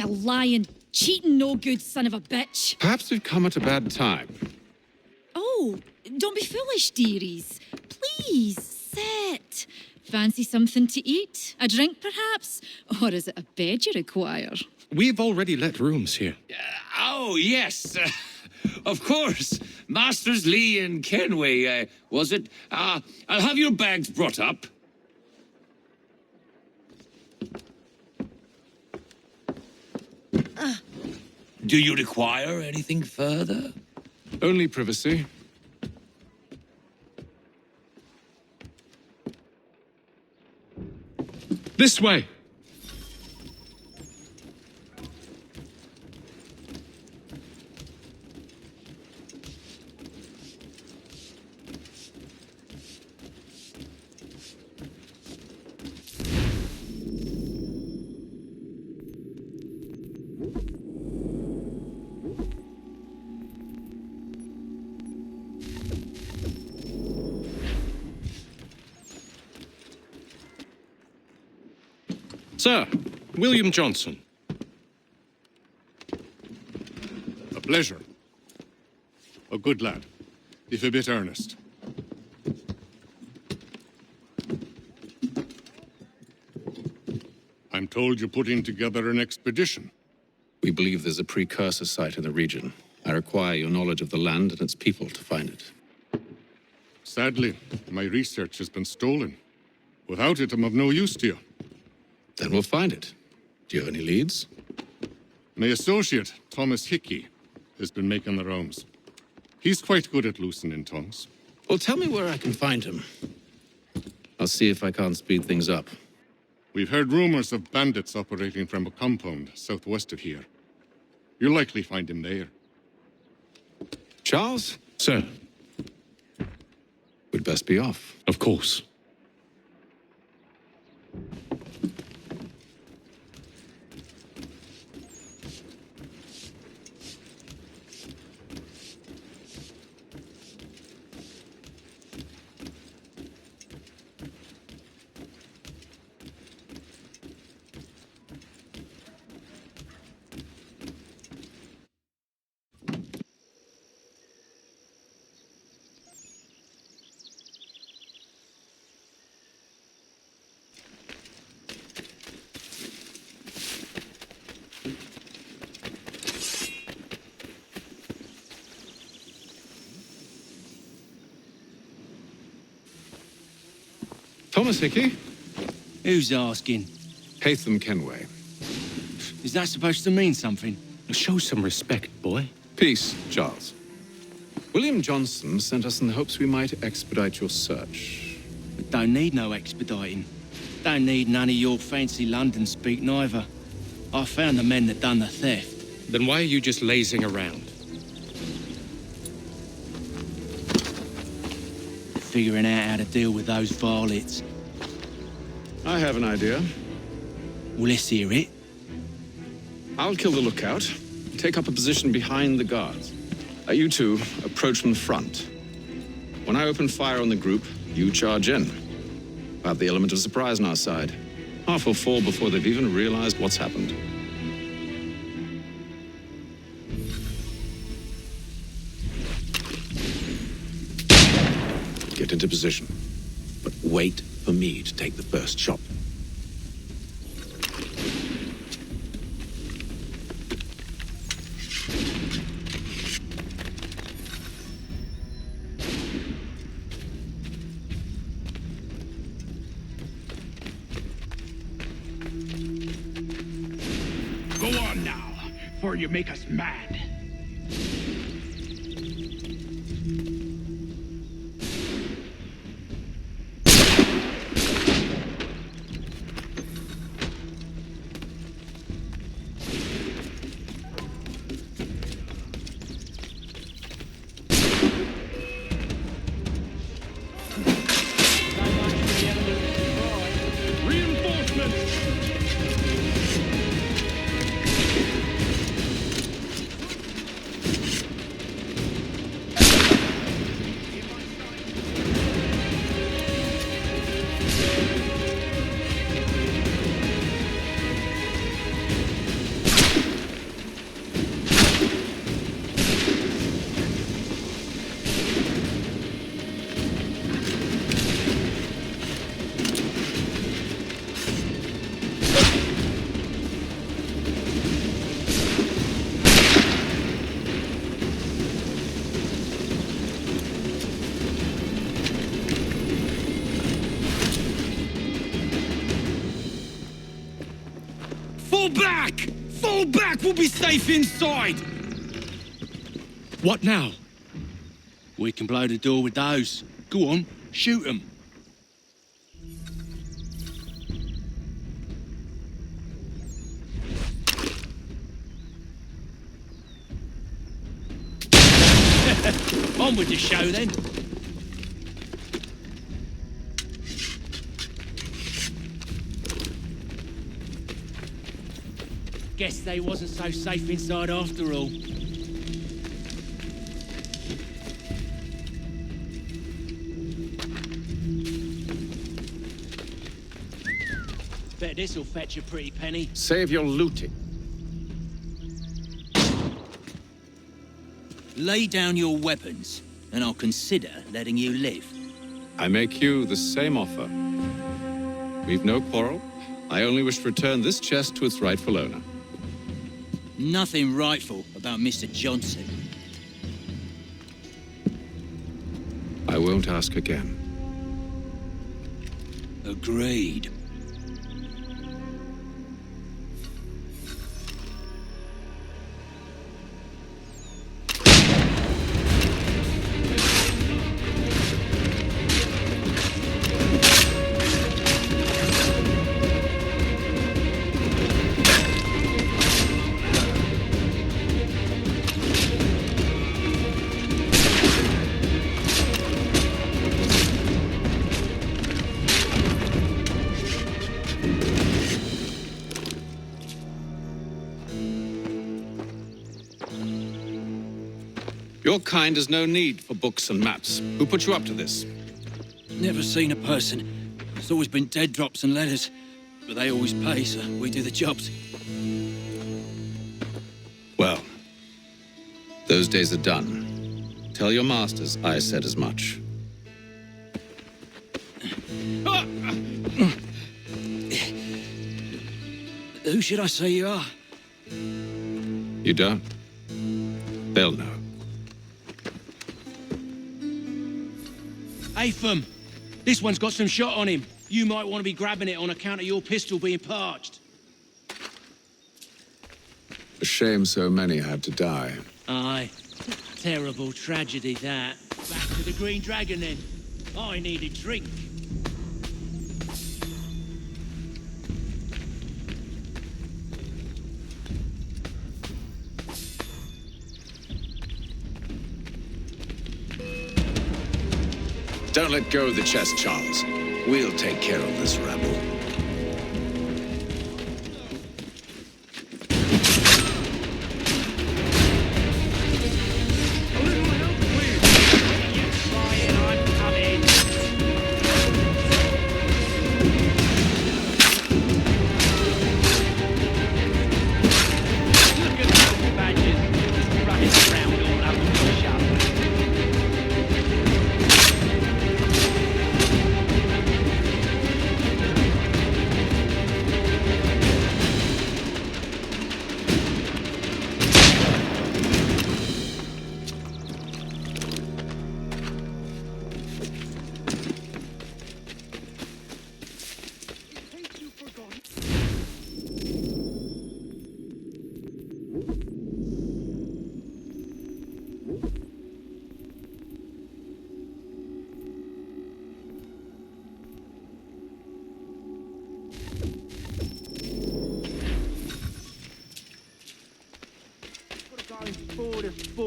You lying, cheating, no good son of a bitch. Perhaps we've come at a bad time. Oh, don't be foolish, dearies. Please, sit. Fancy something to eat? A drink, perhaps? Or is it a bed you require? We've already let rooms here. Oh, yes. Of course. Masters Lee and Kenway, was it? I'll have your bags brought up. Do you require anything further? Only privacy. This way! Sir, William Johnson. A pleasure. A good lad, if a bit earnest. I'm told you're putting together an expedition. We believe there's a precursor site in the region. I require your knowledge of the land and its people to find it. Sadly, my research has been stolen. Without it, I'm of no use to you. Then we'll find it. Do you have any leads? My associate, Thomas Hickey, has been making the rounds. He's quite good at loosening tongues. Well, tell me where I can find him. I'll see if I can't speed things up. We've heard rumors of bandits operating from a compound southwest of here. You'll likely find him there. Charles? Sir, We'd best be off. of course. Thomas Hickey? Who's asking? Haytham Kenway. Is that supposed to mean something? Show some respect, boy. Peace, Charles. William Johnson sent us in the hopes we might expedite your search. We don't need no expediting. Don't need none of your fancy London speak neither. I found the men that done the theft. Then why are you just lazing around? Figuring out how to deal with those varlets. I have an idea. Well, let's hear it. I'll kill the lookout, take up a position behind the guards. You two approach from the front. When I open fire on the group, you charge in. We'll have the element of surprise on our side. Half will fall before they've even realized what's happened. Get into position, but wait for me to take the first shot. on now, before you make us mad. Fall back! Fall back! We'll be safe inside! What now? We can blow the door with those. Go on, shoot them. On with the show then. Guess they wasn't so safe inside after all. Bet this'll fetch a pretty penny. Save your looting. Lay down your weapons, and I'll consider letting you live. I make you the same offer. We've no quarrel. I only wish to return this chest to its rightful owner. Nothing rightful about Mr. Johnson. I won't ask again. Agreed. Your kind has no need for books and maps. Who put you up to this? Never seen a person. It's always been dead drops and letters. But they always pay, so we do the jobs. Well, those days are done. Tell your masters I said as much. Who should I say you are? You don't? They'll know. Atham, this one's got some shot on him. You might want to be grabbing it on account of your pistol being parched. A shame so many had to die. Aye. Terrible tragedy, that. Back to the Green Dragon, then. I need a drink. Don't let go of the chest, Charles. We'll take care of this rabble. Going 4 to 4.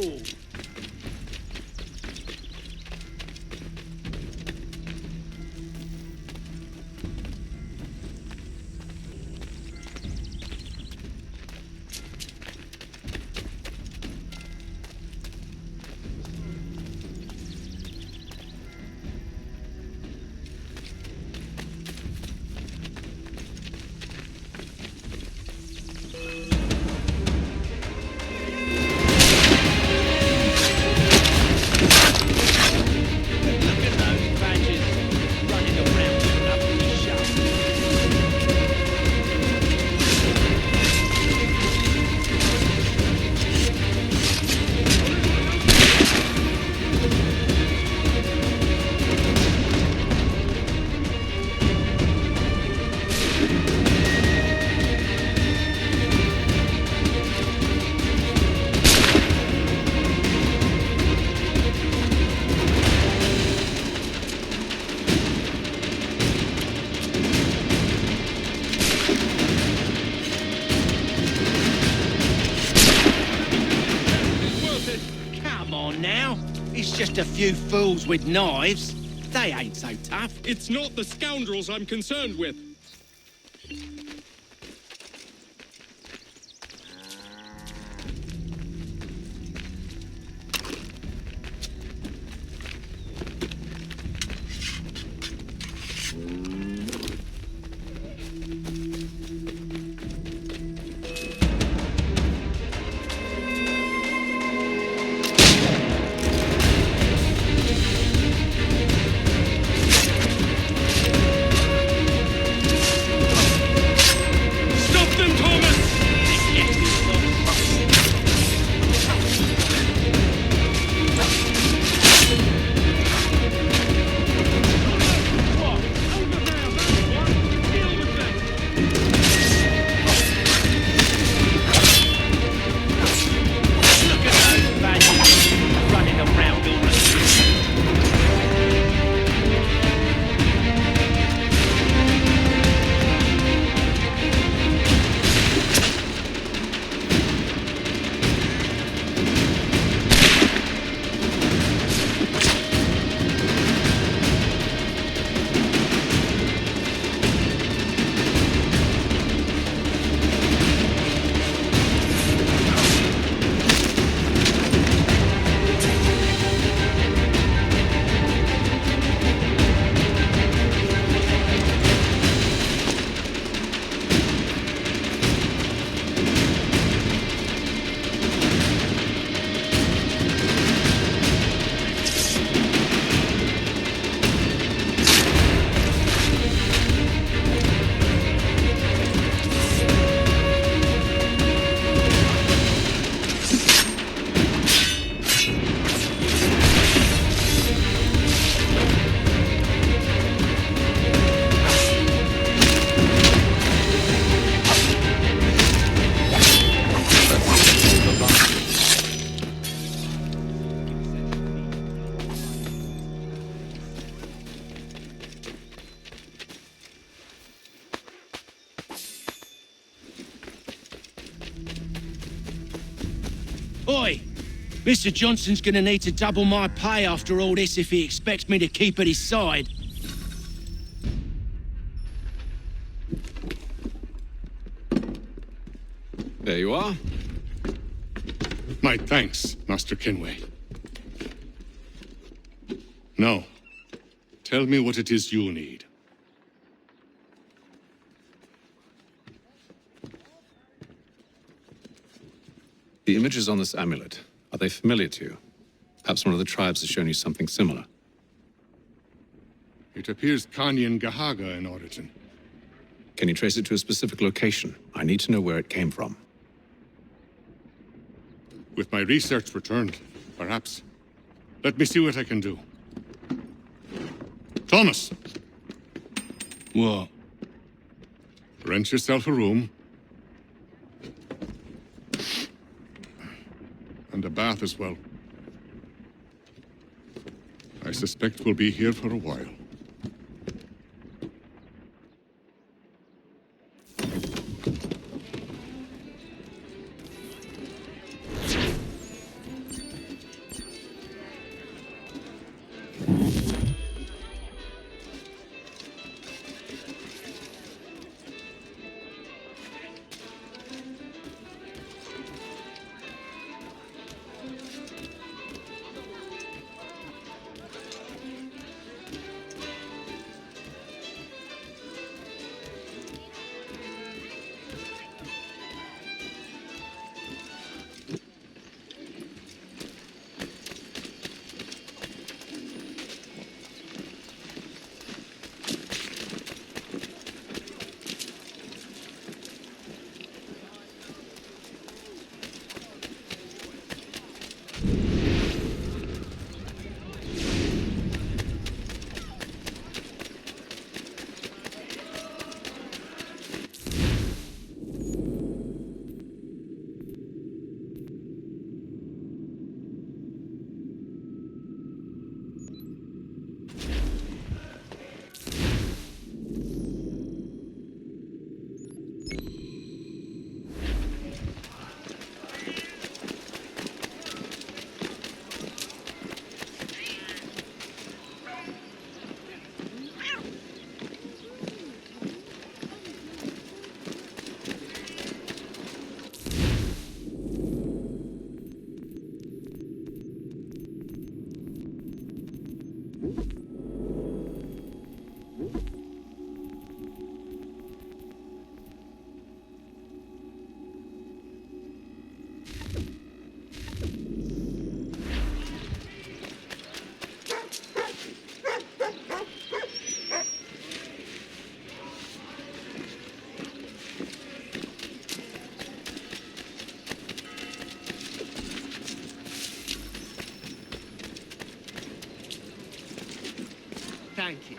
It's just a few fools with knives. They ain't so tough. It's not the scoundrels I'm concerned with. Oi! Mr. Johnson's gonna need to double my pay after all this if he expects me to keep at his side. There you are. My thanks, Master Kenway. Now, tell me what it is you need. The images on this amulet, are they familiar to you? Perhaps one of the tribes has shown you something similar. It appears Kanyan Gahaga in origin. Can you trace it to a specific location? I need to know where it came from. With my research returned, perhaps. Let me see what I can do. Thomas! What? Rent yourself a room. and a bath as well. I suspect we'll be here for a while. Thank you.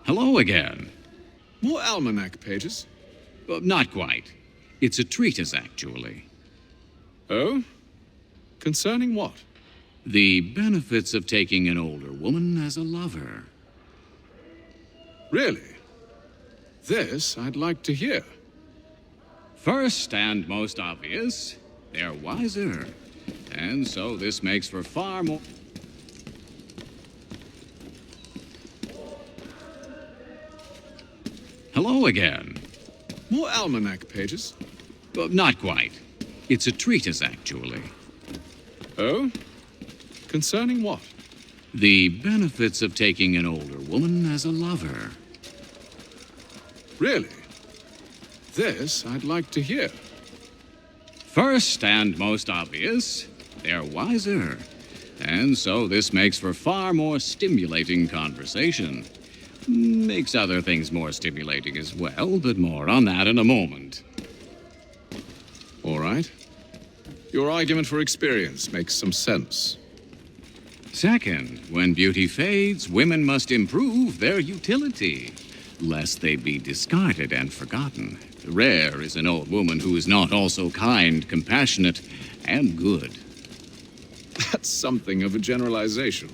Hello again. More almanac pages? Not quite. It's a treatise, actually. Oh? Concerning what? The benefits of taking an older woman as a lover. Really? This I'd like to hear. First and most obvious, they're wiser. And so this makes for far more... Hello again. More almanac pages? Not quite. It's a treatise, actually. Oh? Concerning what? The benefits of taking an older woman as a lover. Really? This I'd like to hear. First and most obvious, they're wiser. And so this makes for far more stimulating conversation. Makes other things more stimulating as well, but more on that in a moment. All right. Your argument for experience makes some sense. Second, when beauty fades, women must improve their utility, lest they be discarded and forgotten. Rare is an old woman who is not also kind, compassionate, and good. That's something of a generalization.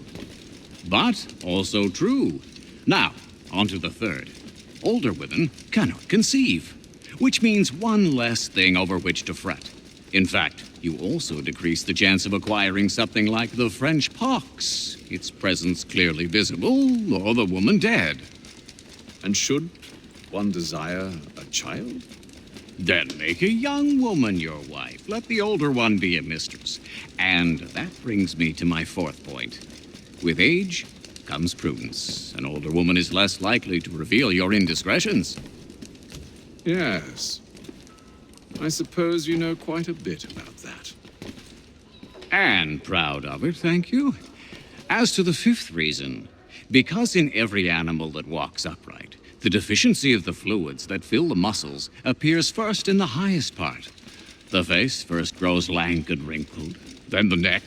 But also true. Now, on to the third. Older women cannot conceive, which means one less thing over which to fret. In fact, you also decrease the chance of acquiring something like the French pox, its presence clearly visible, or the woman dead. And should one desire a child? Then make a young woman your wife. Let the older one be a mistress. And that brings me to my fourth point. With age comes prudence. An older woman is less likely to reveal your indiscretions. Yes. I suppose you know quite a bit about that. And proud of it, thank you. As to the fifth reason, because in every animal that walks upright, the deficiency of the fluids that fill the muscles appears first in the highest part. The face first grows lank and wrinkled, then the neck,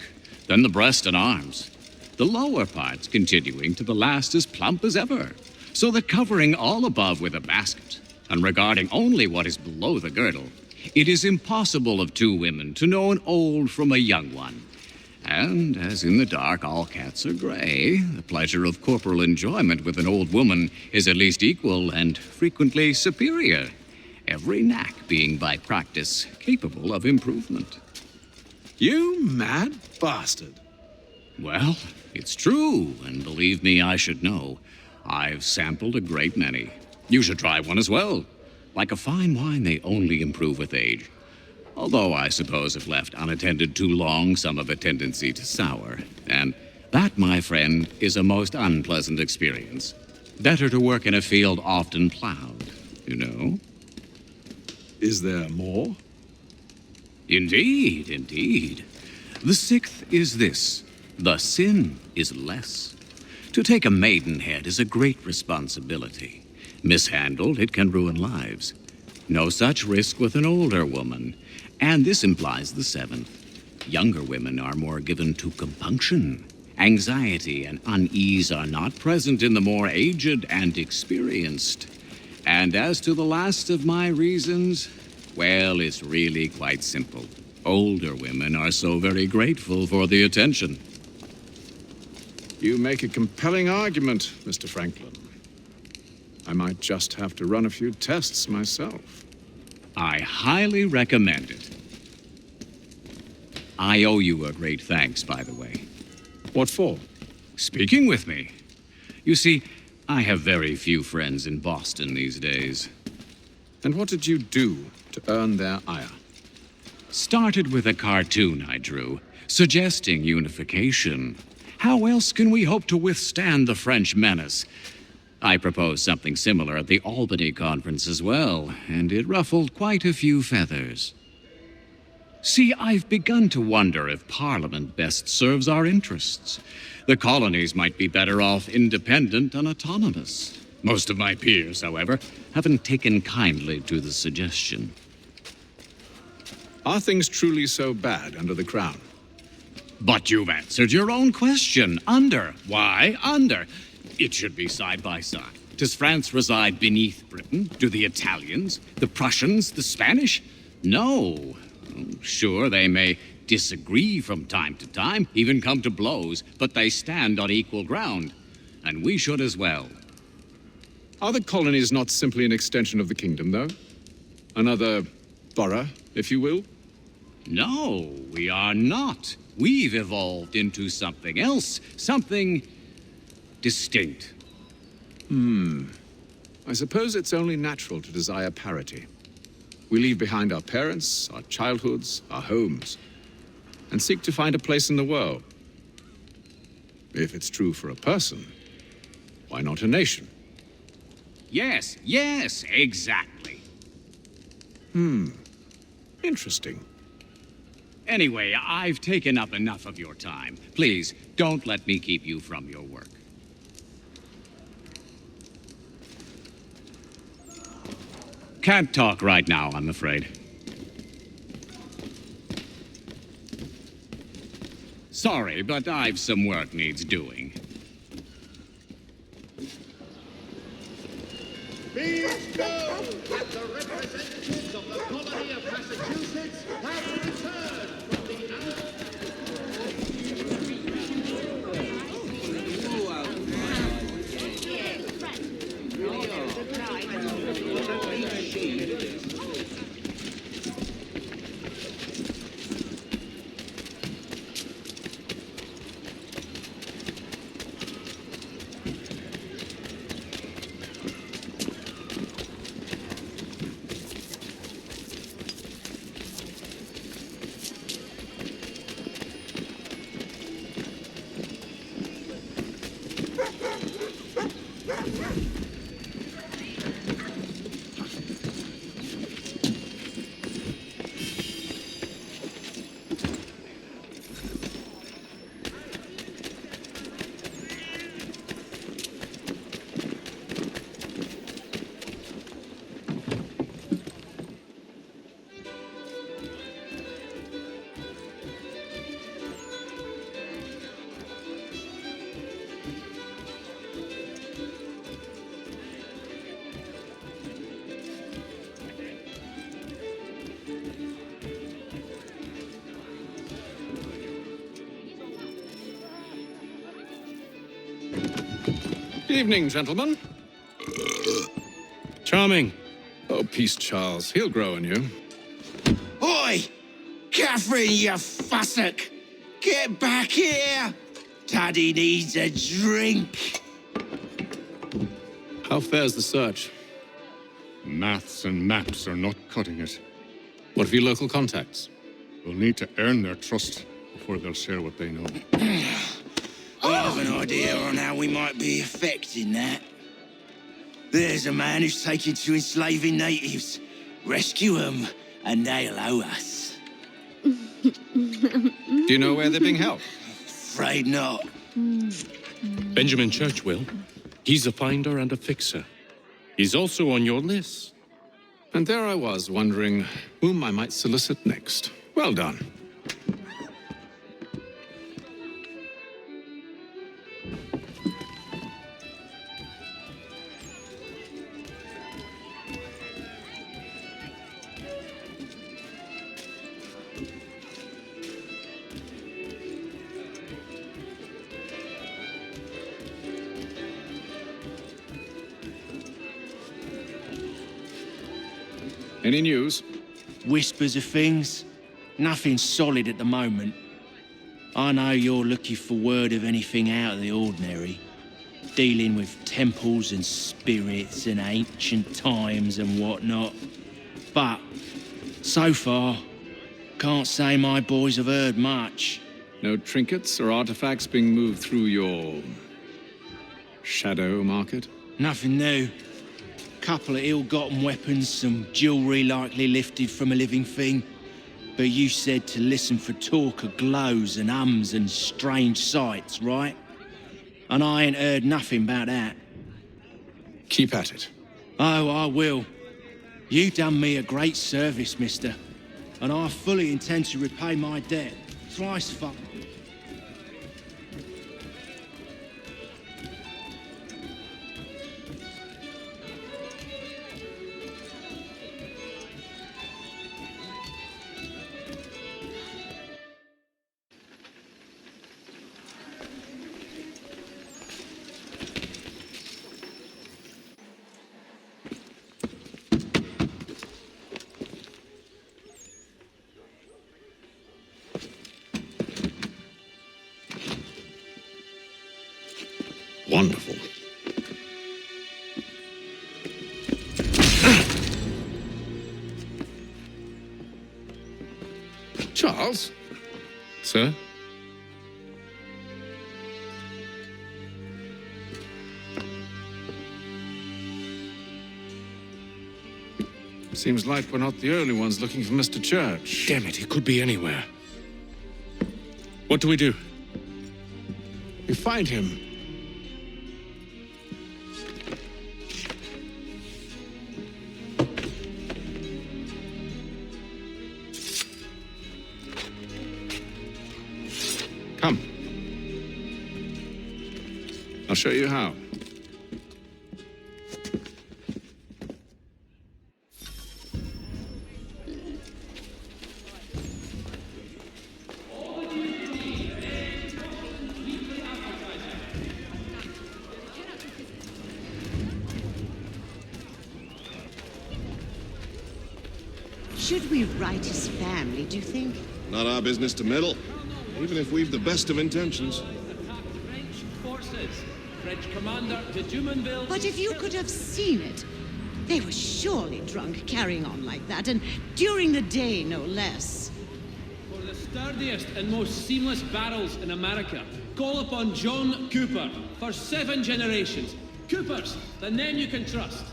then the breast and arms. The lower parts continuing to the last as plump as ever, so that covering all above with a basket, and regarding only what is below the girdle, it is impossible of two women to know an old from a young one. And as in the dark all cats are gray, the pleasure of corporal enjoyment with an old woman is at least equal and frequently superior, every knack being by practice capable of improvement. You mad bastard. Well, it's true, and believe me, I should know. I've sampled a great many. You should try one as well. Like a fine wine, they only improve with age. Although I suppose if left unattended too long, some have a tendency to sour. And that, my friend, is a most unpleasant experience. Better to work in a field often plowed, you know? Is there more? Indeed, indeed. The sixth is this. The sin is less. To take a maidenhead is a great responsibility. Mishandled, it can ruin lives. No such risk with an older woman. And this implies the seventh. Younger women are more given to compunction. Anxiety and unease are not present in the more aged and experienced. And as to the last of my reasons, well, it's really quite simple. Older women are so very grateful for the attention. You make a compelling argument, Mr. Franklin. I might just have to run a few tests myself. I highly recommend it. I owe you a great thanks, by the way. What for? Speaking with me. You see, I have very few friends in Boston these days. And what did you do to earn their ire? Started with a cartoon I drew, suggesting unification. How else can we hope to withstand the French menace? I proposed something similar at the Albany conference as well, and it ruffled quite a few feathers. See, I've begun to wonder if Parliament best serves our interests. The colonies might be better off independent and autonomous. Most of my peers, however, haven't taken kindly to the suggestion. Are things truly so bad under the Crown? But you've answered your own question. Under. Why under? It should be side by side. Does France reside beneath Britain? Do the Italians, the Prussians, the Spanish? No. Sure, they may disagree from time to time, even come to blows, but they stand on equal ground. And we should as well. Are the colonies not simply an extension of the kingdom, though? Another borough, if you will? No, we are not. We've evolved into something else, something distinct. I suppose it's only natural to desire parity. We leave behind our parents, our childhoods, our homes, and seek to find a place in the world. If it's true for a person, why not a nation? Yes, exactly. Interesting. Anyway, I've taken up enough of your time. Please, don't let me keep you from your work. Can't talk right now, I'm afraid. Sorry, but I've some work needs doing. Please know that the representatives of the colony of Massachusetts have returned from the Evening, gentlemen. Charming. Oh, peace, Charles. He'll grow on you. Oi! Catherine, you fussock! Get back here! Daddy needs a drink! How fares the search? Maths and maps are not cutting it. What of your local contacts? We'll need to earn their trust before they'll share what they know. I have an idea on how we might be affecting that. There's a man who's taken to enslaving natives. Rescue them, and they'll owe us. Do you know where they're being held? Afraid not. Benjamin Church will. He's a finder and a fixer. He's also on your list. And there I was, wondering whom I might solicit next. Well done. Any news? Whispers of things. Nothing solid at the moment. I know you're looking for word of anything out of the ordinary. Dealing with temples and spirits and ancient times and whatnot. But, so far, can't say my boys have heard much. No trinkets or artifacts being moved through your shadow market? Nothing new. Couple of ill-gotten weapons, some jewellery likely lifted from a living thing. But you said to listen for talk of glows and ums and strange sights, right? And I ain't heard nothing about that. Keep at it. Oh, I will. You done me a great service, mister. And I fully intend to repay my debt. Thrice fuck. Wonderful. Charles? Sir? Seems like we're not the only ones looking for Mr. Church. Damn it, he could be anywhere. What do we do? We find him. Come. I'll show you how. Should we write his family, do you think? Not our business to meddle, even if we've the best of intentions. French forces. French commander de Jumonville. But if you could have seen it, they were surely drunk carrying on like that, and during the day, no less. For the sturdiest and most seamless barrels in America, call upon John Cooper for 7 generations. Coopers, the name you can trust.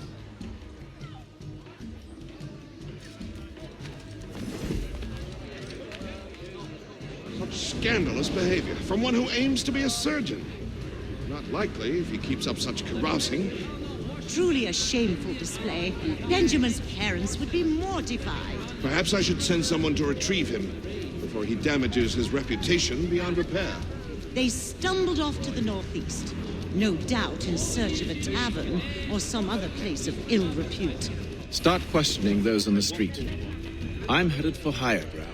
Scandalous behavior from one who aims to be a surgeon. Not likely if he keeps up such carousing. Truly a shameful display. Benjamin's parents would be mortified. Perhaps I should send someone to retrieve him before he damages his reputation beyond repair. They stumbled off to the northeast, no doubt in search of a tavern or some other place of ill repute. Start questioning those on the street. I'm headed for higher ground.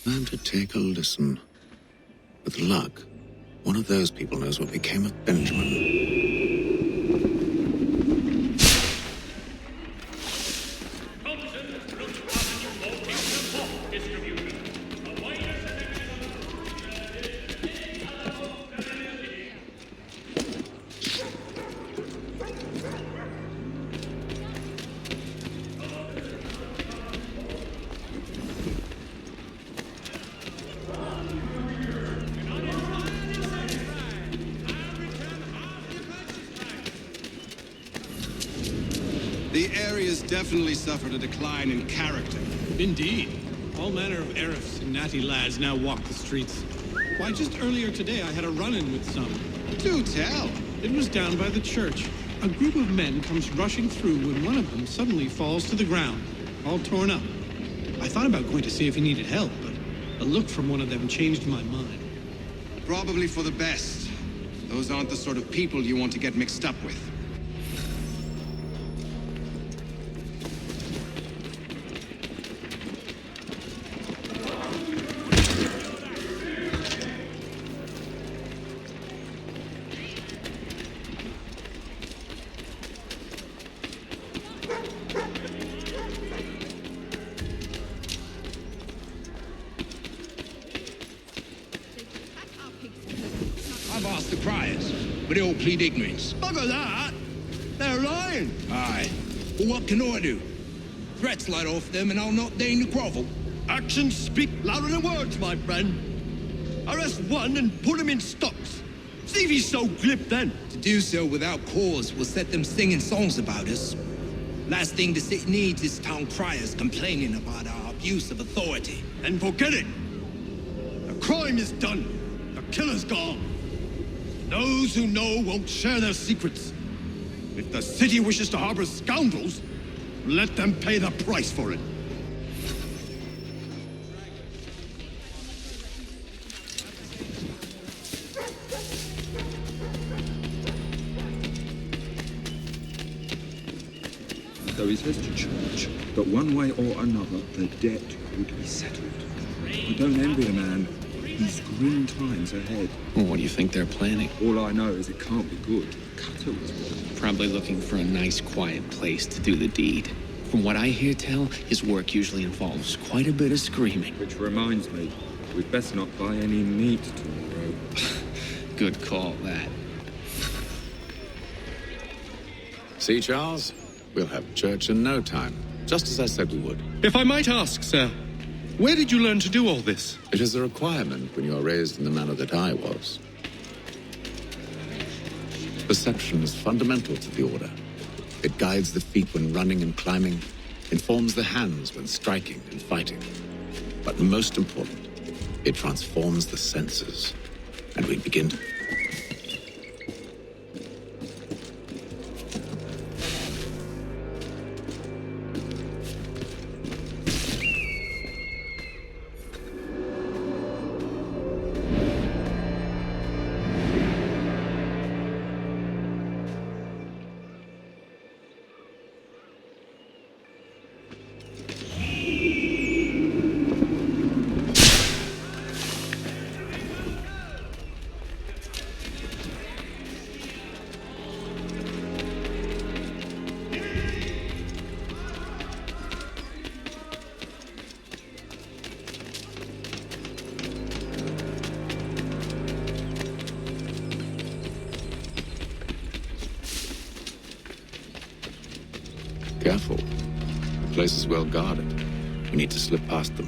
Time to take a listen. With luck, one of those people knows what became of Benjamin. The area's definitely suffered a decline in character. Indeed. All manner of Arifs and natty lads now walk the streets. Why, just earlier today I had a run-in with some. Do tell. It was down by the church. A group of men comes rushing through when one of them suddenly falls to the ground, all torn up. I thought about going to see if he needed help, but a look from one of them changed my mind. Probably for the best. Those aren't the sort of people you want to get mixed up with. I've asked the criers, but they all plead ignorance. Bugger that! They're lying! Aye. Well, what can I do? Threats light off them and I'll not deign to grovel. Actions speak louder than words, my friend. Arrest one and put him in stocks. See if he's so glib then. To do so without cause will set them singing songs about us. Last thing the city needs is town criers complaining about our abuse of authority. And forget it. The crime is done. The killer's gone. Those who know won't share their secrets. If the city wishes to harbor scoundrels, let them pay the price for it. So he says to church that one way or another the debt would be settled. I don't envy the man. He's grim times ahead. Well, what do you think they're planning? All I know is it can't be good. Cutter was one. Probably looking for a nice, quiet place to do the deed. From what I hear tell, his work usually involves quite a bit of screaming. Which reminds me, we'd best not buy any meat tomorrow. Good call, that. See, Charles? We'll have church in no time, just as I said we would. If I might ask, sir, where did you learn to do all this? It is a requirement when you are raised in the manner that I was. Perception is fundamental to the order. It guides the feet when running and climbing, informs the hands when striking and fighting. But most important, it transforms the senses. And we begin to... Careful. The place is well guarded. We need to slip past them.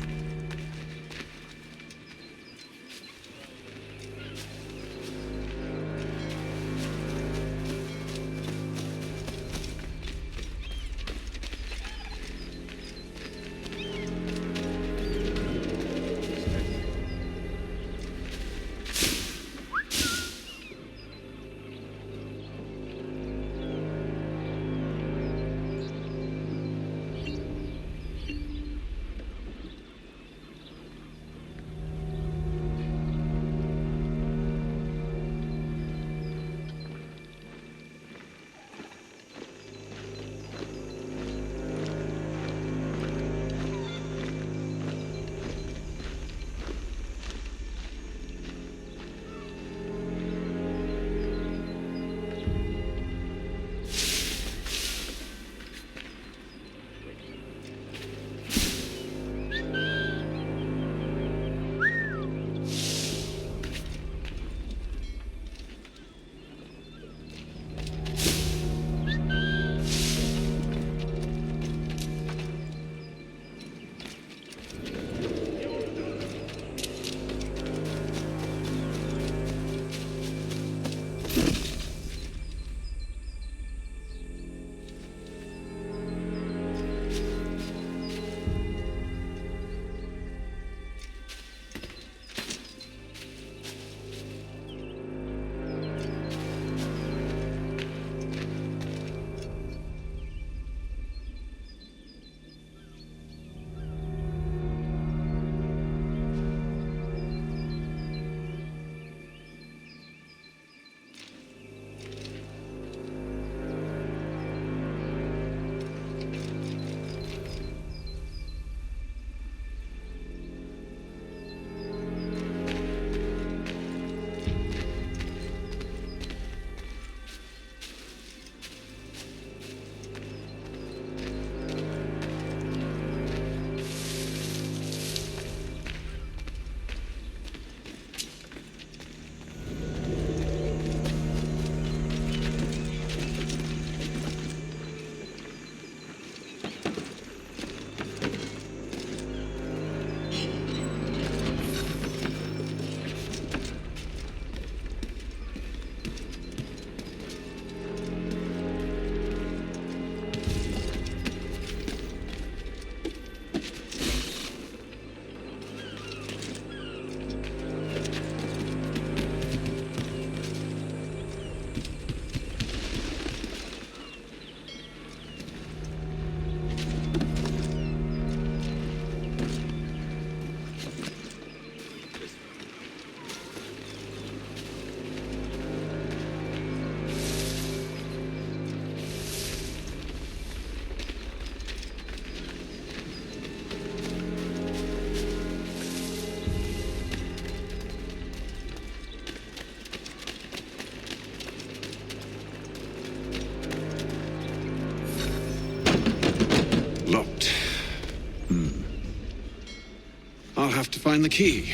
find the key.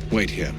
Wait here.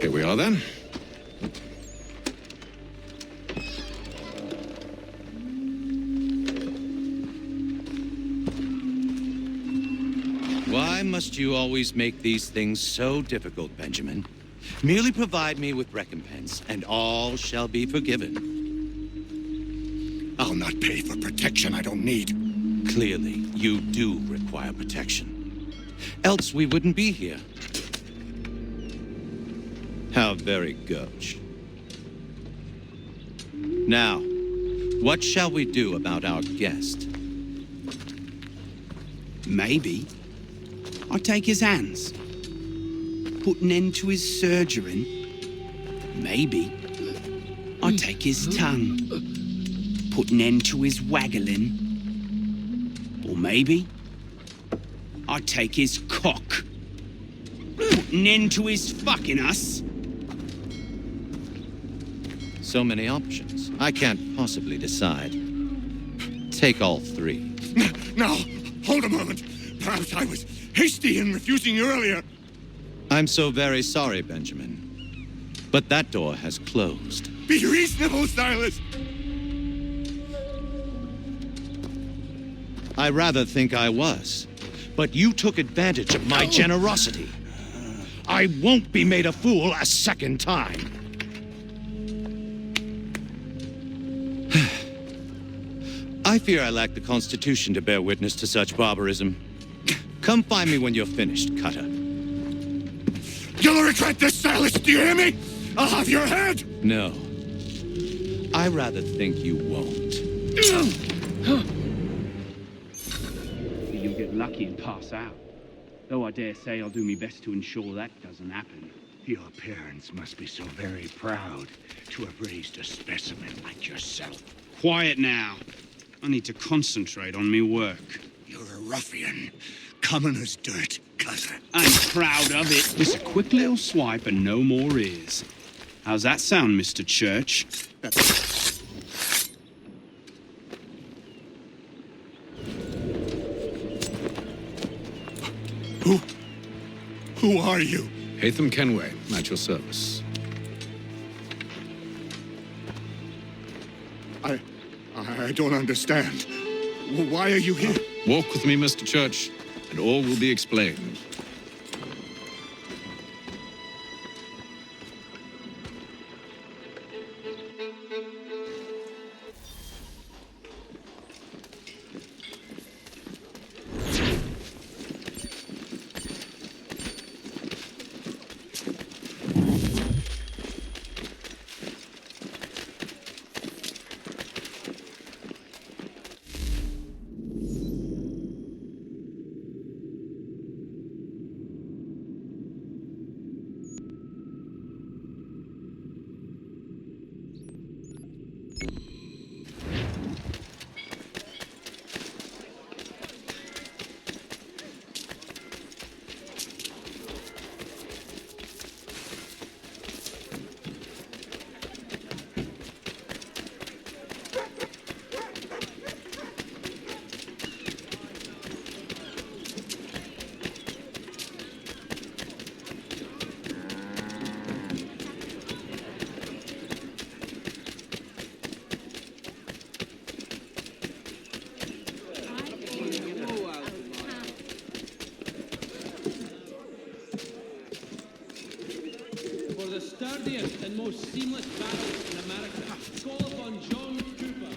Here we are, then. Why must you always make these things so difficult, Benjamin? Merely provide me with recompense, and all shall be forgiven. I'll not pay for protection I don't need. Clearly, you do require protection. Else we wouldn't be here. How very gauche. Now, what shall we do about our guest? Maybe I take his hands, put an end to his surgering. Maybe I take his tongue, put an end to his waggling. Or maybe I take his cock, put an end to his fucking us. So many options. I can't possibly decide. Take all three. Now, hold a moment. Perhaps I was hasty in refusing you earlier. I'm so very sorry, Benjamin. But that door has closed. Be reasonable, Silas! I rather think I was. But you took advantage of my generosity. I won't be made a fool a second time. I fear I lack the constitution to bear witness to such barbarism. Come find me when you're finished, Cutter. You'll regret this, Silas, do you hear me? I'll have your head! No. I rather think you won't. You'll get lucky and pass out. Though I dare say I'll do my best to ensure that doesn't happen. Your parents must be so very proud to have raised a specimen like yourself. Quiet now. I need to concentrate on me work. You're a ruffian, common as dirt, Cutter. I'm proud of it. Just a quick little swipe and no more is. How's that sound, Mr. Church? Who are you? Hatham Kenway, at your service. I don't understand. Why are you here? Walk with me, Mr. Church, and all will be explained. For the sturdiest and most seamless battles in America, call upon John Cooper.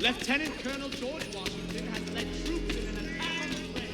Lieutenant Colonel George Washington has led troops in an attack on the French.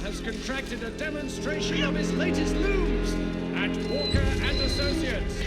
has contracted a demonstration of his latest looms at Walker and Associates.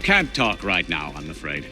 Can't talk right now, I'm afraid.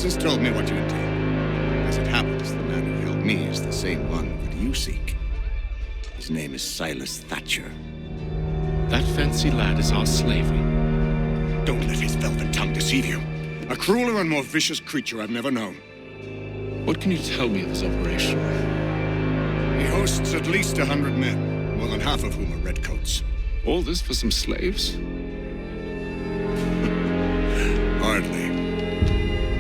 Francis told me what you would do. As it happens, the man who helped me is the same one that you seek. His name is Silas Thatcher. That fancy lad is our slavey. Don't let his velvet tongue deceive you. A crueler and more vicious creature I've never known. What can you tell me of his operation? He hosts at least 100 men, more than half of whom are redcoats. All this for some slaves? Hardly.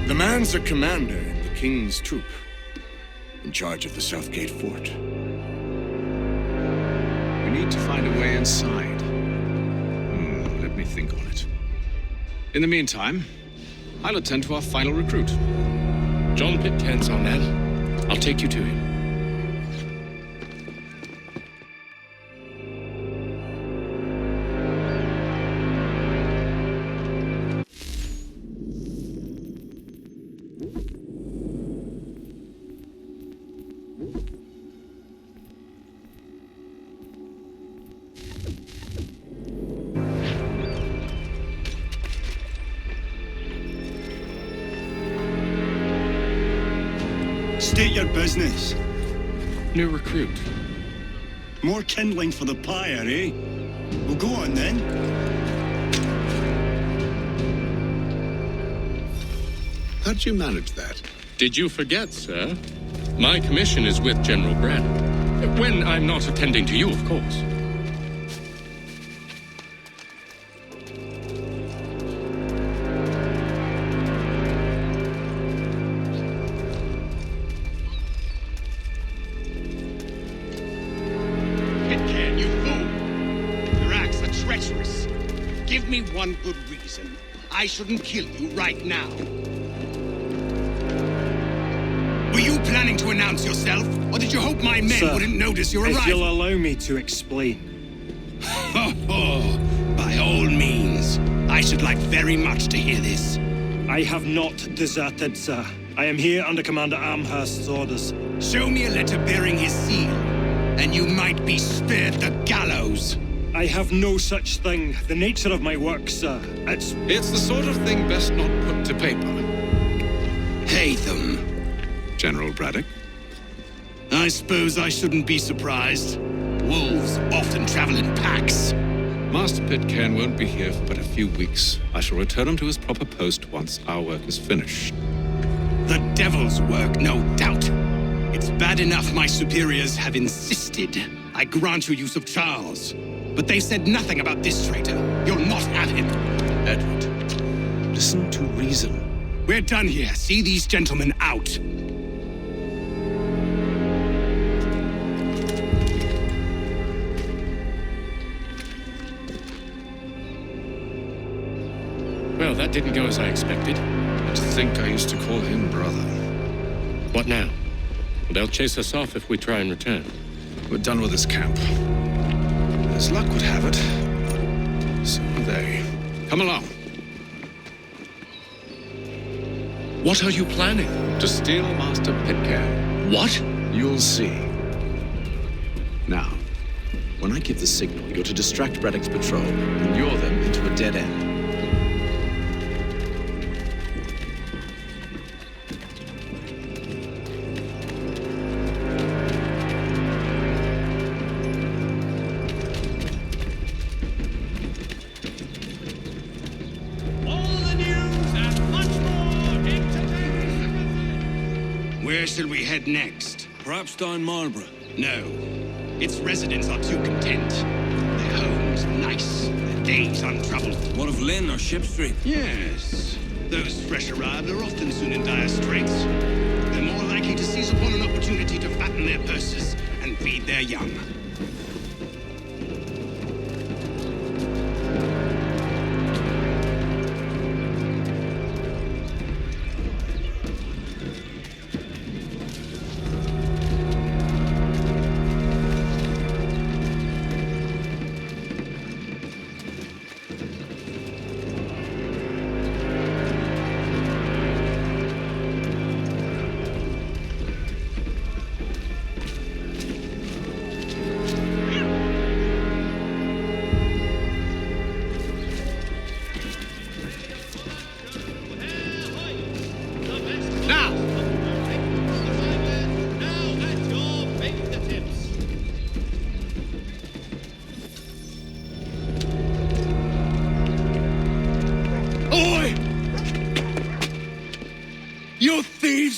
The man's a commander in the king's troop, in charge of the Southgate fort. We need to find a way inside. Let me think on it. In the meantime, I'll attend to our final recruit. John Pitcairn's our man. I'll take you to him. State your business. New recruit. More kindling for the pyre, eh? Well, go on then. How'd you manage that? Did you forget, sir? My commission is with General Braddock. When I'm not attending to you, of course. Pitcairn, you fool! Your acts are treacherous. Give me one good reason I shouldn't kill you right now. Were you planning to announce yourself, or did you hope my men Sir, wouldn't notice your if arrival? you'll allow me to explain. By all means. I should like very much to hear this. I have not deserted, sir. I am here under Commander Amherst's orders. Show me a letter bearing his seal, and you might be spared the gallows. I have no such thing. The nature of my work, sir, It's the sort of thing best not put to paper. Hatham. General Braddock? I suppose I shouldn't be surprised. Wolves often travel in packs. Master Pitcairn won't be here for but a few weeks. I shall return him to his proper post once our work is finished. The devil's work, no doubt. It's bad enough my superiors have insisted I grant you use of Charles. But they've said nothing about this traitor. You'll not have him. Edward, listen to reason. We're done here. See these gentlemen out. Well, that didn't go as I expected. To think I used to call him brother. What now? They'll chase us off if we try and return. We're done with this camp. As luck would have it, so are they. Come along. What are you planning? To steal Master Pitcairn. What? You'll see. Now, when I give the signal, you're to distract Braddock's patrol and lure them into a dead end. Where shall we head next? Perhaps down Marlborough. No. Its residents are too content. Their homes nice, their days untroubled. What of Lynn or Ship Street? Yes. Those fresh arrived are often soon in dire straits. They're more likely to seize upon an opportunity to fatten their purses and feed their young.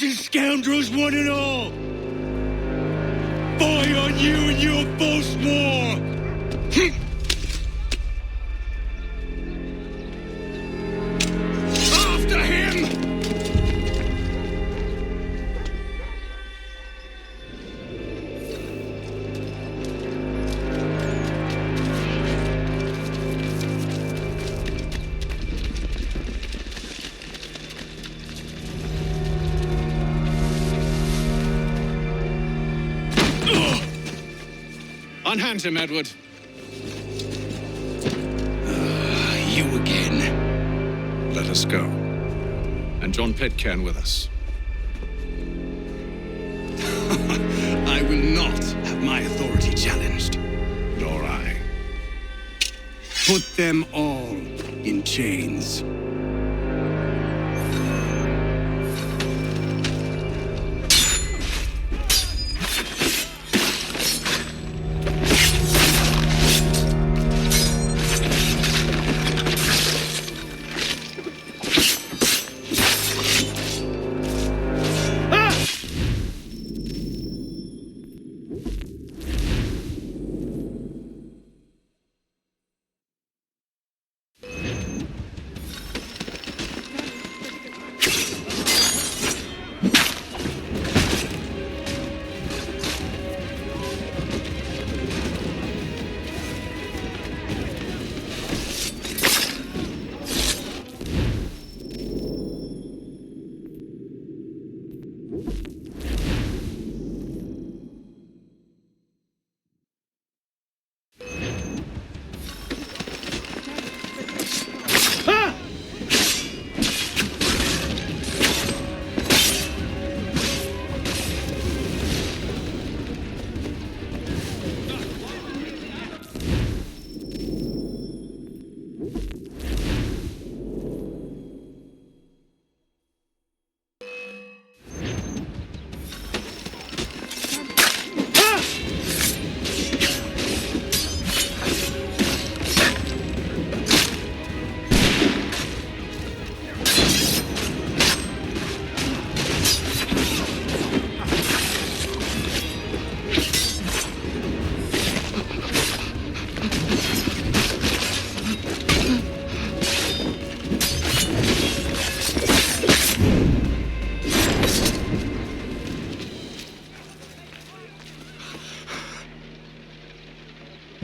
and scoundrels, one and all! Fie on you and your false war! After him! Unhand him, Edward. You again. Let us go. And John Pitcairn with us. I will not have my authority challenged. Nor I. Put them all in chains.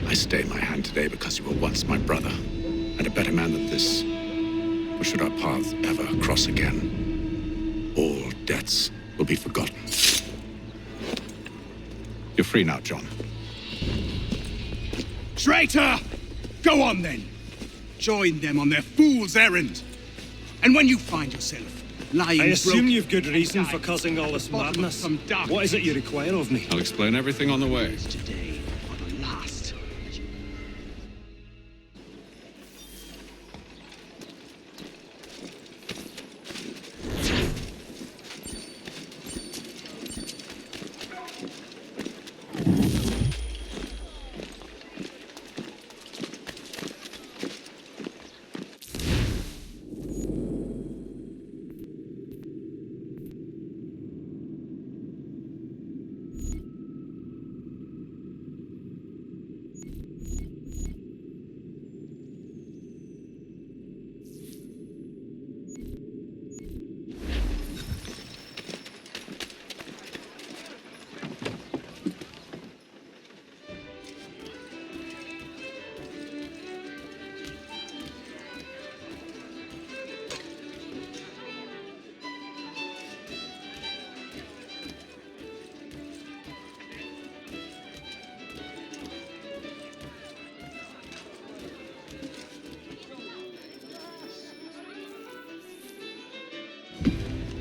I stay my hand today because you were once my brother, and a better man than this. Or should our paths ever cross again, all debts will be forgotten. You're free now, John. Traitor! Go on then. Join them on their fool's errand. And when you find yourself lying I assume broke you've good reason for causing all this madness. What is it you require of me? I'll explain everything on the way. Today, on the last.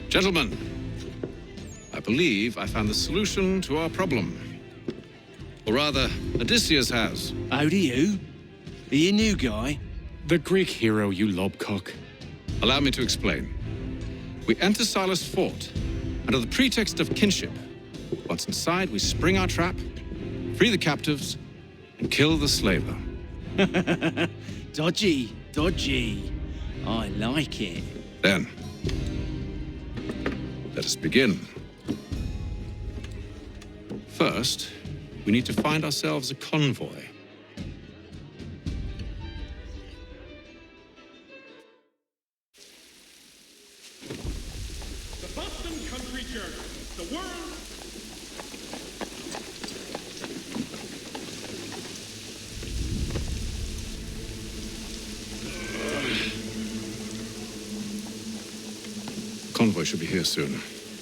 Gentlemen, I believe I found the solution to our problem. Or rather, Odysseus has. How do you? Are you a new guy? The Greek hero, you lobcock. Allow me to explain. We enter Silas' fort, under the pretext of kinship. Once inside, we spring our trap, free the captives, and kill the slaver. Dodgy, dodgy. I like it. Then Let us begin. First, we need to find ourselves a convoy. The Boston Country Journal. The world. Convoy should be here soon.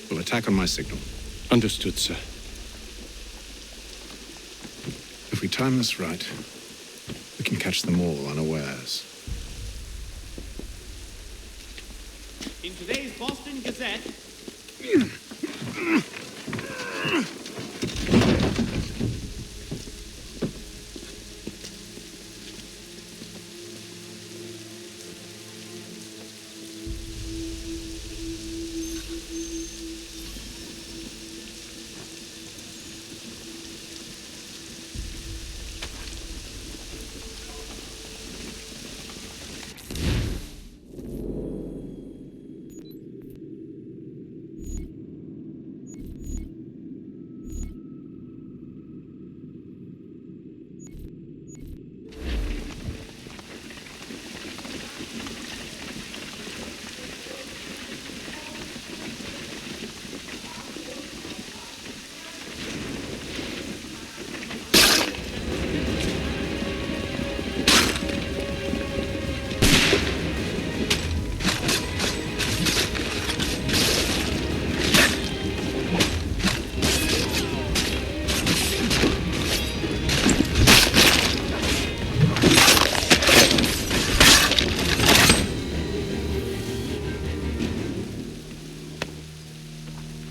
We'll attack on my signal. Understood, sir. If we time this right, we can catch them all unawares. In today's Boston Gazette.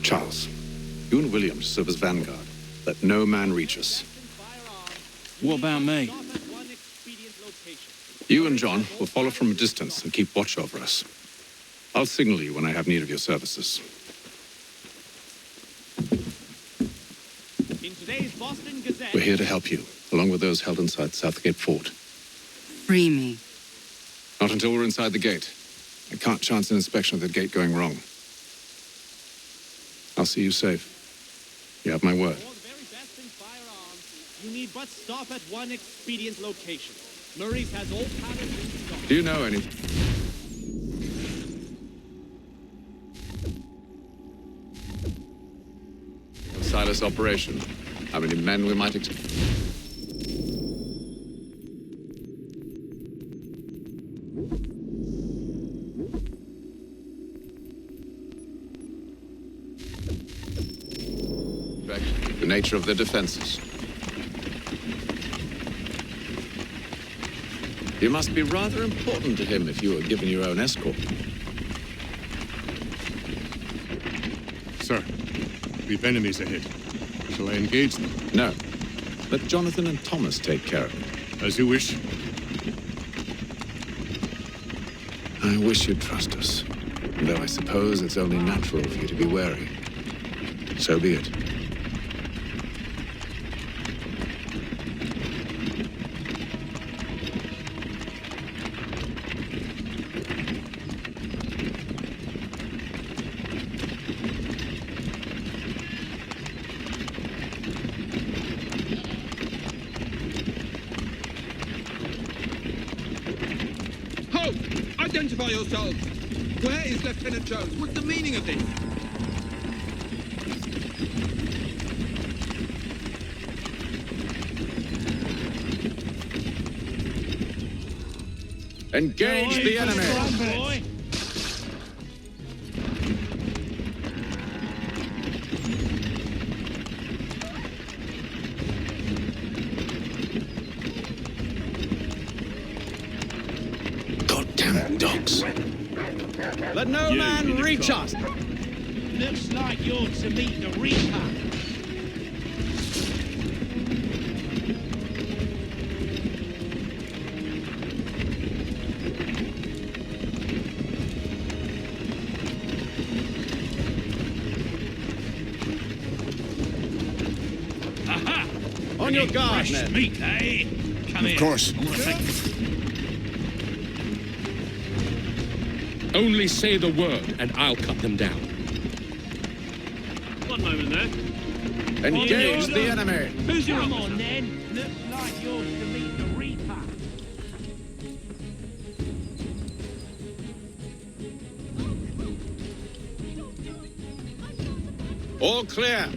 Charles, you and William serve as vanguard. Let no man reach us. What about me? You and John will follow from a distance and keep watch over us. I'll signal you when I have need of your services. In today's Boston Gazette. We're here to help you, along with those held inside Southgate Fort. Free me. Not until we're inside the gate. I can't chance an inspection of the gate going wrong. I'll see you safe. You have my word. For the very best in firearms, you need but stop at one expedient location. Murray's has all patterns in stock. Do you know any? Silas operation. How many men we might expect? The nature of their defenses. You must be rather important to him if you are given your own escort. Sir, we've enemies ahead. Shall I engage them? No. Let Jonathan and Thomas take care of it. As you wish. I wish you'd trust us. Though I suppose it's only natural for you to be wary. So be it. Identify yourselves! Where is Lieutenant Jones? What's the meaning of this? Engage the enemy! Dogs. Let no man reach us. Looks like you're to meet the Reaper. Aha! On your guard, men. Meat, eh? Come of course. Only say the word, and I'll cut them down. One moment there. Engage the enemy. Who's your Come officer? on then. Looks like yours to meet the Reaper. All clear.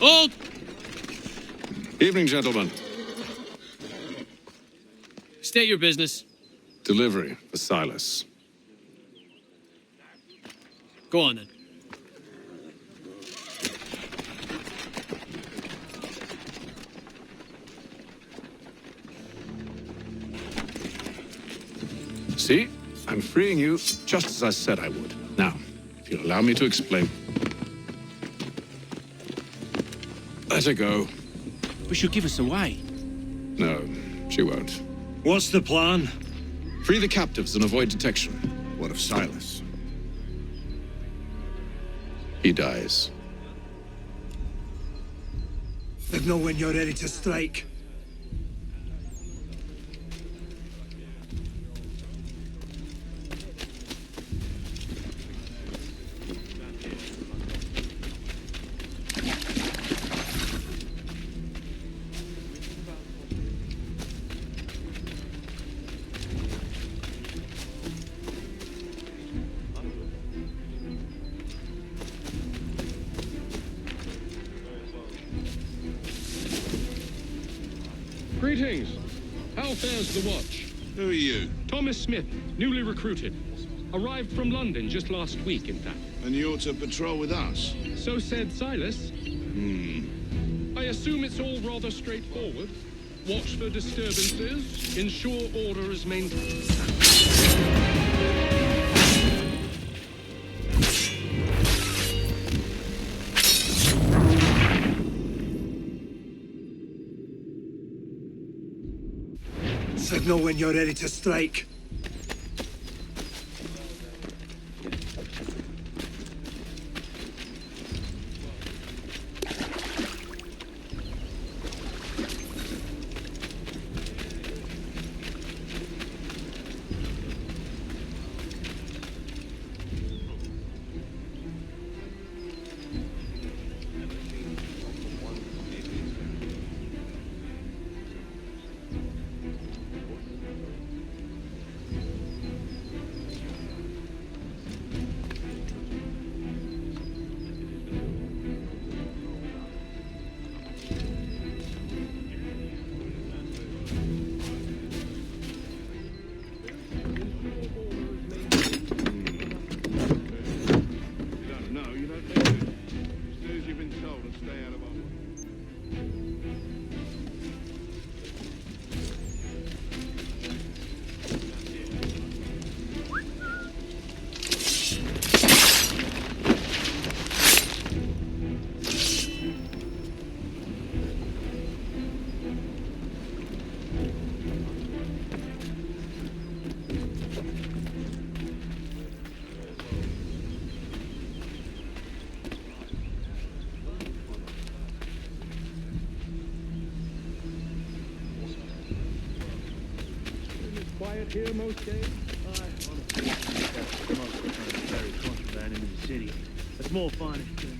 Hold! Evening, gentlemen. State your business. Delivery for Silas. Go on then. See? I'm freeing you just as I said I would. Now, if you'll allow me to explain. Let her go. But she'll give us away. No, she won't. What's the plan? Free the captives and avoid detection. What of Silas? He dies. Signal when you're ready to strike. Greetings. How fares the watch? Who are you? Thomas Smith, newly recruited. Arrived from London just last week, in fact. And you're to patrol with us? So said Silas. I assume it's all rather straightforward. Watch for disturbances, ensure order is maintained. Signal when you're ready to strike. Quiet here most days? Honestly, most of the time it's very contraband in the city. It's more fun if you're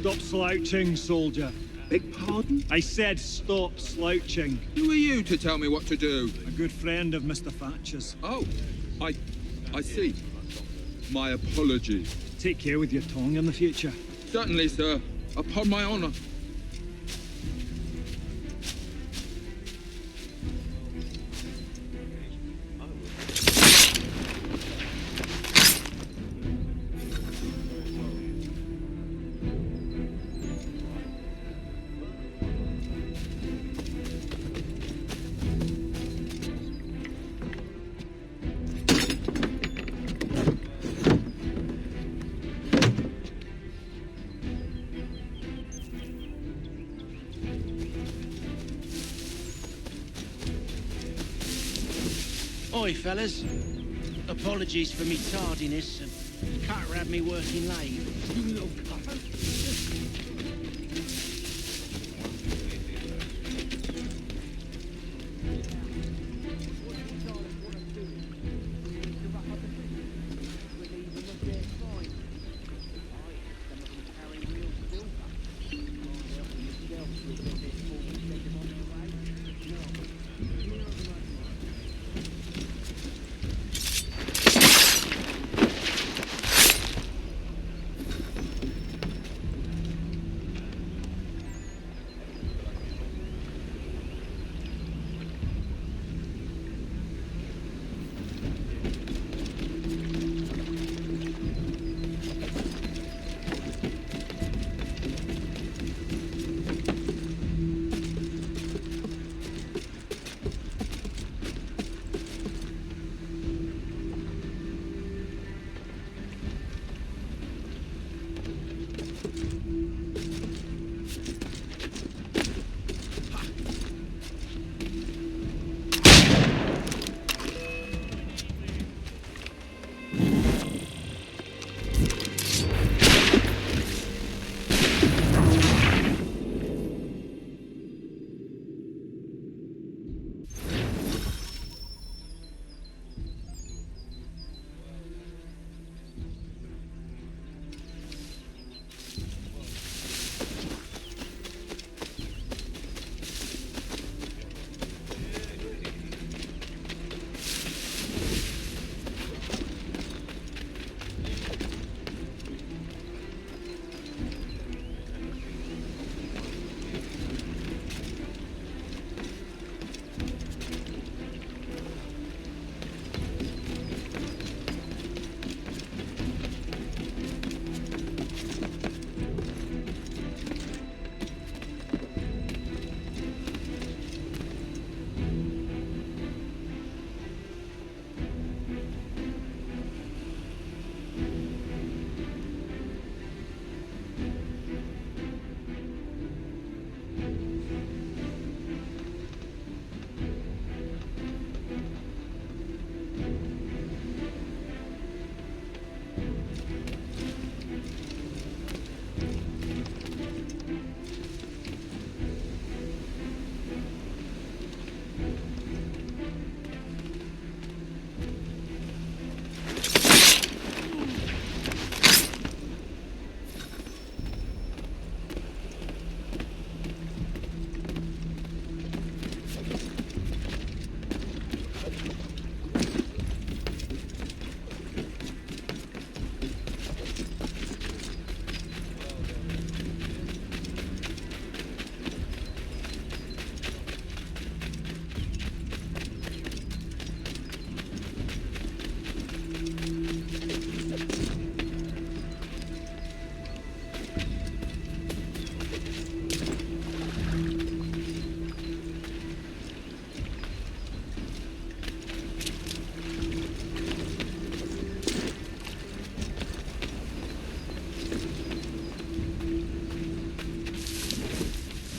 Stop slouching, soldier. Beg pardon? I said stop slouching. Who are you to tell me what to do? A good friend of Mr. Thatcher's. Oh, I see. My apologies. Take care with your tongue in the future. Certainly, sir. Upon my honor. Oi, fellas. Apologies for me tardiness. Carter had me working late. You little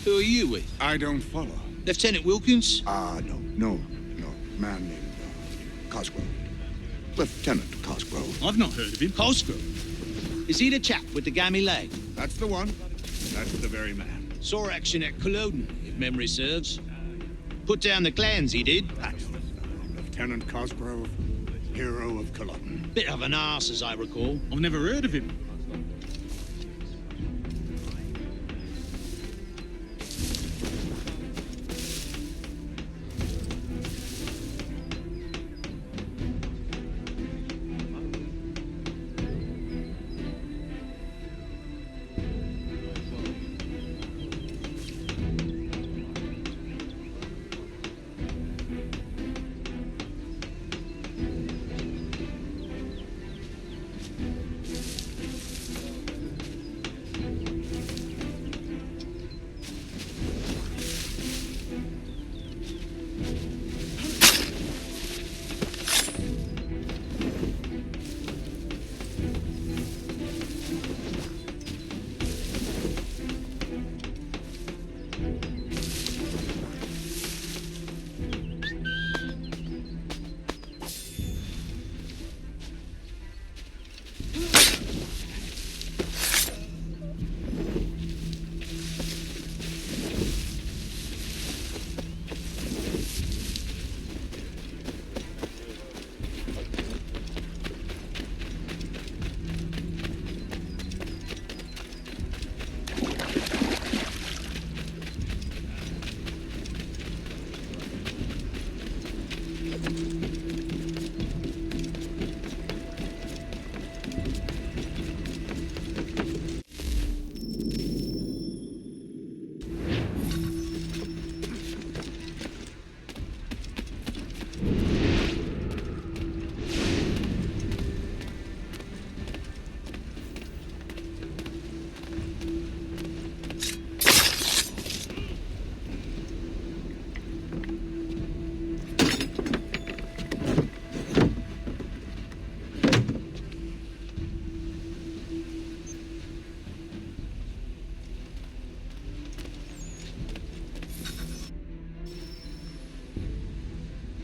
Who are you with? I don't follow. Lieutenant Wilkins? No. Man named Cosgrove. Lieutenant Cosgrove. I've not heard of him. Cosgrove? Is he the chap with the gammy leg? That's the one. That's the very man. Saw action at Culloden, if memory serves. Put down the clans, he did. That's Lieutenant Cosgrove, hero of Culloden. Bit of an arse, as I recall. I've never heard of him.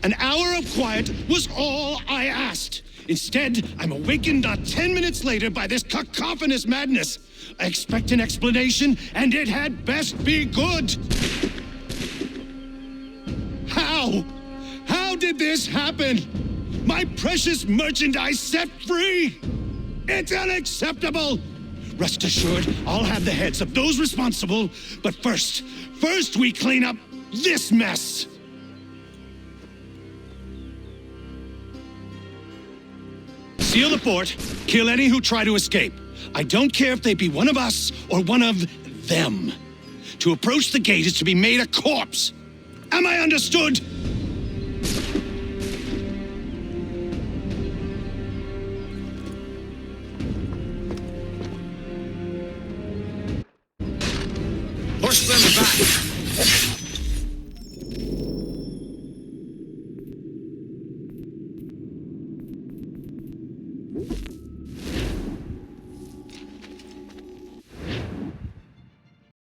An hour of quiet was all I asked. Instead, I'm awakened not 10 minutes later by this cacophonous madness. I expect an explanation, and it had best be good. How? How did this happen? My precious merchandise set free! It's unacceptable! Rest assured, I'll have the heads of those responsible, but first we clean up this mess! Seal the fort, kill any who try to escape. I don't care if they be one of us or one of them. To approach the gate is to be made a corpse. Am I understood? Push them back!